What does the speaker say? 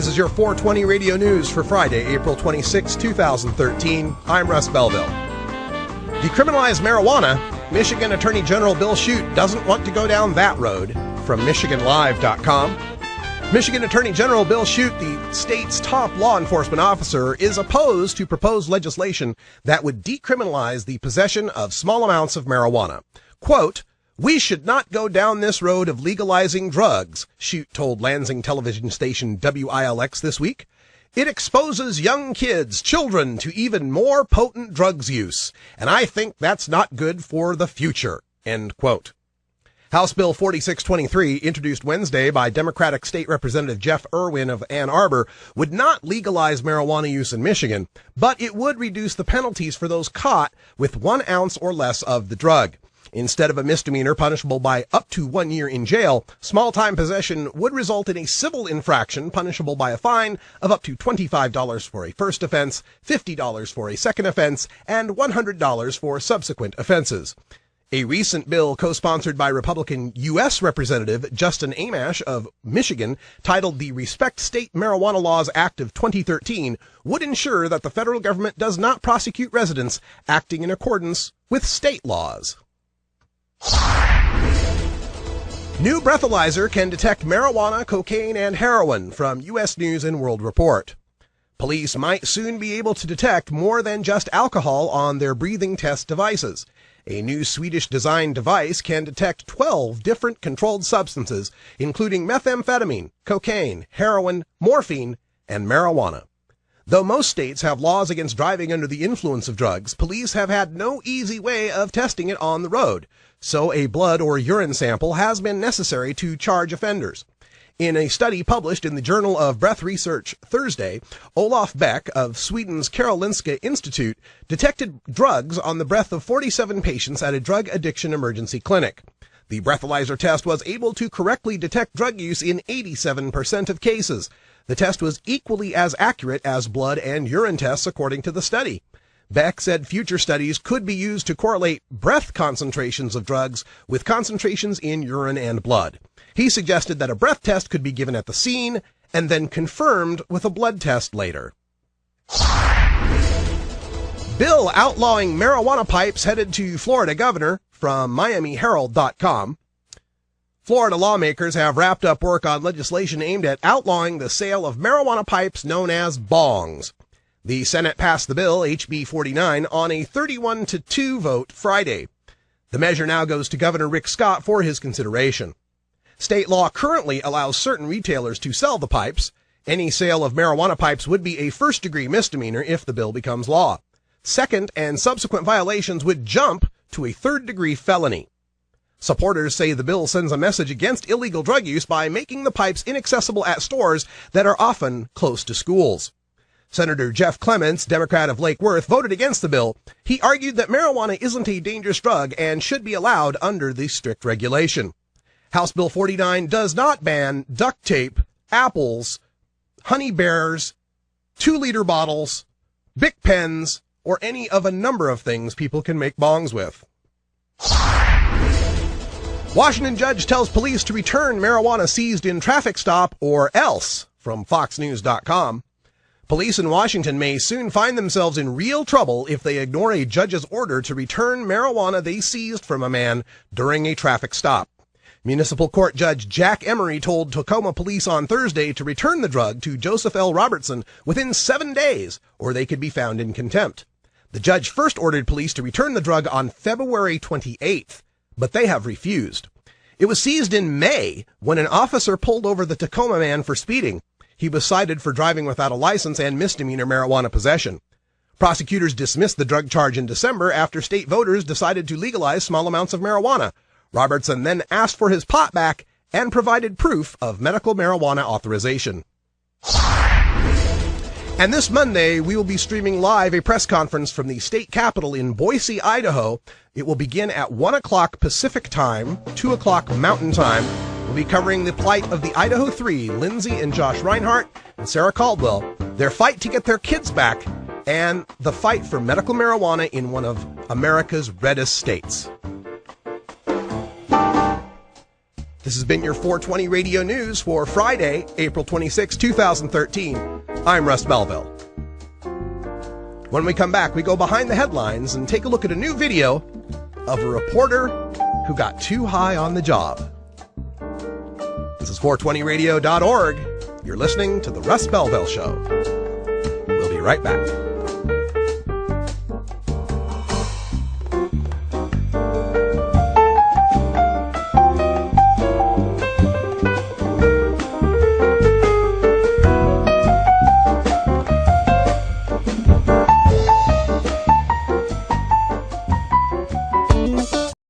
This is your 420 Radio News for Friday, April 26, 2013. I'm Russ Belville. Decriminalize marijuana. Michigan Attorney General Bill Schuette doesn't want to go down that road. From MichiganLive.com. Michigan Attorney General Bill Schuette, the state's top law enforcement officer, is opposed to proposed legislation that would decriminalize the possession of small amounts of marijuana. Quote, "We should not go down this road of legalizing drugs," Schuette told Lansing television station WILX this week. "It exposes young kids, children, to even more potent drugs use, and I think that's not good for the future." End quote. House Bill 4623, introduced Wednesday by Democratic State Representative Jeff Irwin of Ann Arbor, would not legalize marijuana use in Michigan, but it would reduce the penalties for those caught with 1 ounce or less of the drug. Instead of a misdemeanor punishable by up to 1 year in jail, small-time possession would result in a civil infraction punishable by a fine of up to $25 for a first offense, $50 for a second offense, and $100 for subsequent offenses. A recent bill co-sponsored by Republican U.S. Representative Justin Amash of Michigan, titled the Respect State Marijuana Laws Act of 2013, would ensure that the federal government does not prosecute residents acting in accordance with state laws. New breathalyzer can detect marijuana, cocaine, and heroin, from U.S. News and World Report. Police might soon be able to detect more than just alcohol on their breathing test devices. A new Swedish-designed device can detect 12 different controlled substances, including methamphetamine, cocaine, heroin, morphine, and marijuana. Though most states have laws against driving under the influence of drugs, police have had no easy way of testing it on the road, so a blood or urine sample has been necessary to charge offenders. In a study published in the Journal of Breath Research Thursday, Olof Beck of Sweden's Karolinska Institute detected drugs on the breath of 47 patients at a drug addiction emergency clinic. The breathalyzer test was able to correctly detect drug use in 87% of cases. The test was equally as accurate as blood and urine tests, according to the study. Beck said future studies could be used to correlate breath concentrations of drugs with concentrations in urine and blood. He suggested that a breath test could be given at the scene and then confirmed with a blood test later. Bill outlawing marijuana pipes headed to Florida governor, from MiamiHerald.com. Florida lawmakers have wrapped up work on legislation aimed at outlawing the sale of marijuana pipes known as bongs. The Senate passed the bill, HB 49, on a 31-2 vote Friday. The measure now goes to Governor Rick Scott for his consideration. State law currently allows certain retailers to sell the pipes. Any sale of marijuana pipes would be a first-degree misdemeanor if the bill becomes law. Second and subsequent violations would jump to a third-degree felony. Supporters say the bill sends a message against illegal drug use by making the pipes inaccessible at stores that are often close to schools. Senator Jeff Clements, Democrat of Lake Worth, voted against the bill. He argued that marijuana isn't a dangerous drug and should be allowed under the strict regulation. House Bill 49 does not ban duct tape, apples, honey bears, 2-liter bottles, Bic pens, or any of a number of things people can make bongs with. Washington judge tells police to return marijuana seized in traffic stop or else, from FoxNews.com. Police in Washington may soon find themselves in real trouble if they ignore a judge's order to return marijuana they seized from a man during a traffic stop. Municipal Court Judge Jack Emery told Tacoma police on Thursday to return the drug to Joseph L. Robertson within 7 days, or they could be found in contempt. The judge first ordered police to return the drug on February 28th, but they have refused. It was seized in May when an officer pulled over the Tacoma man for speeding. He was cited for driving without a license and misdemeanor marijuana possession. Prosecutors dismissed the drug charge in December after state voters decided to legalize small amounts of marijuana. Robertson then asked for his pot back and provided proof of medical marijuana authorization. And this Monday, we will be streaming live a press conference from the state capitol in Boise, Idaho. It will begin at 1 o'clock Pacific time, 2 o'clock Mountain time. We'll be covering the plight of the Idaho Three, Lindsay and Josh Reinhardt and Sarah Caldwell, their fight to get their kids back, and the fight for medical marijuana in one of America's reddest states. This has been your 420 Radio News for Friday, April 26, 2013. I'm Russ Belville. When we come back, we go behind the headlines and take a look at a new video of a reporter who got too high on the job. This is 420radio.org. You're listening to The Russ Belville Show. We'll be right back.